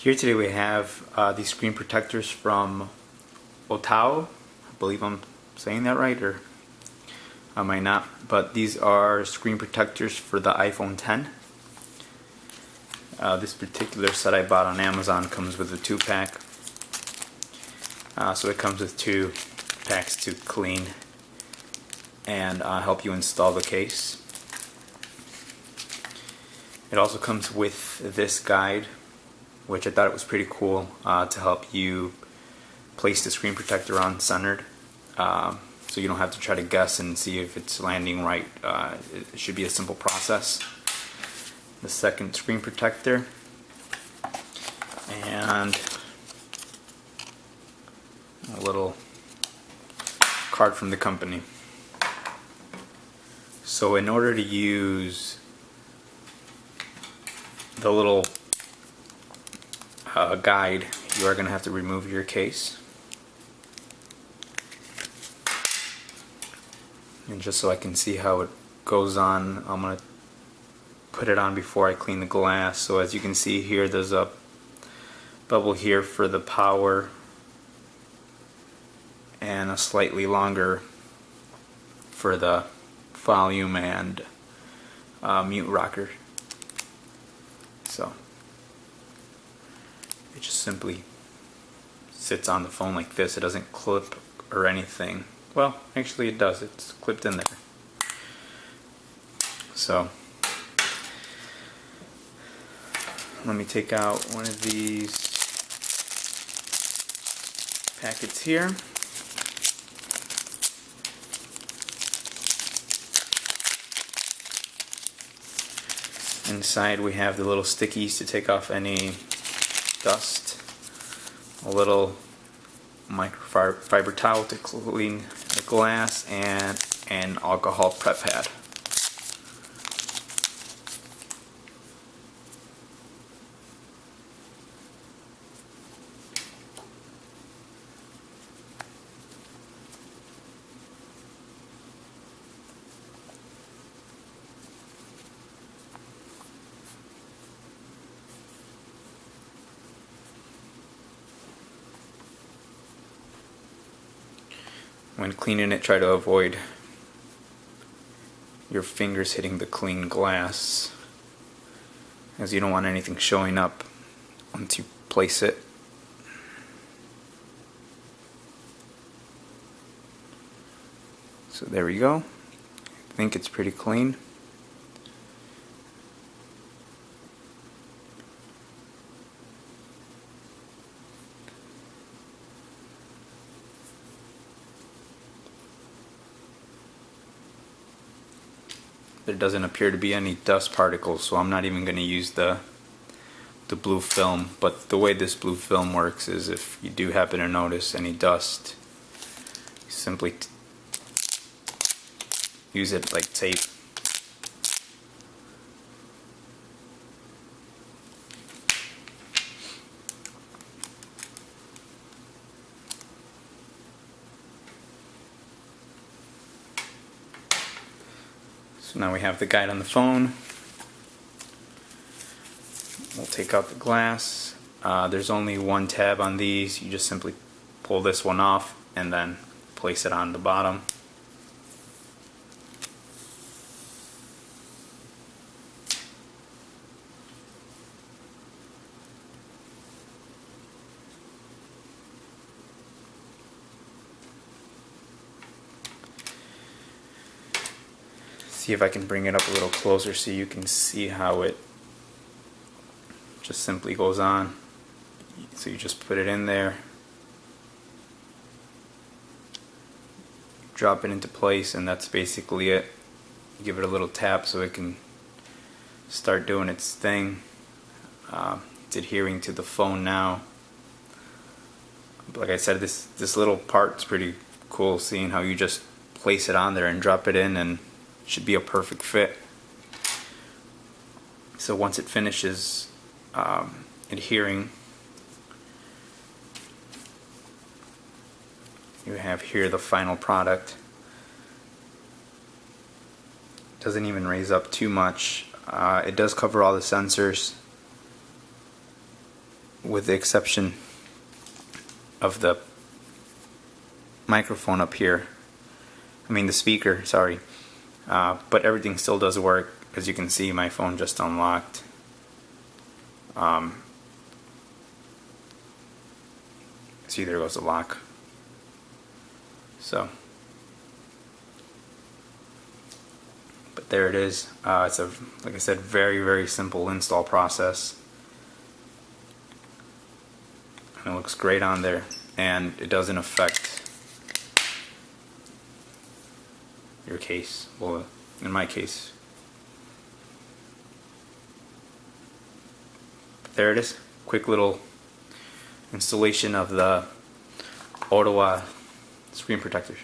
Here today we have these screen protectors from Otao. I believe I'm saying that right, or I might not. But these are screen protectors for the iPhone 10. This particular set I bought on Amazon comes with a 2-pack. So it comes with 2 packs to clean and help you install the case. It also comes with this guide, which I thought it was pretty cool to help you place the screen protector on centered, so you don't have to try to guess and see if it's landing right. It should be a simple process. The second screen protector, and a little card from the company. So in order to use the little guide, you are going to have to remove your case. And just so I can see how it goes on, I'm going to put it on before I clean the glass. So as you can see here, there's a bubble here for the power and a slightly longer for the volume and mute rocker. So it just simply sits on the phone like this. It doesn't clip or anything. Well, actually it does. It's clipped in there. So let me take out one of these packets here. Inside we have the little stickies to take off any dust, a little microfiber towel to clean the glass, and an alcohol prep pad. When cleaning it, try to avoid your fingers hitting the clean glass, as you don't want anything showing up once you place it. So there we go. I think it's pretty clean. There doesn't appear to be any dust particles, so I'm not even going to use the blue film. But the way this blue film works is, if you do happen to notice any dust, you simply use it like tape. So now we have the guide on the phone. We'll take out the glass. There's only one tab on these. You just simply pull this one off and then place it on the bottom. See if I can bring it up a little closer so you can see how it just simply goes on. So you just put it in there, drop it into place, and that's basically it. Give it a little tap so it can start doing its thing. It's adhering to the phone now. But like I said, this little part's pretty cool, seeing how you just place it on there and drop it in, and should be a perfect fit. So once it finishes adhering, you have here the final product. Doesn't even raise up too much. It does cover all the sensors. with the exception of the microphone up here. I mean the speaker, sorry. But everything still does work. As you can see, my phone just unlocked. See, there goes the lock. So, but there it is. It's a, like I said, very simple install process. And it looks great on there, and it doesn't affect your case. Well, in my case. But there it is. Quick little installation of the Otao screen protectors.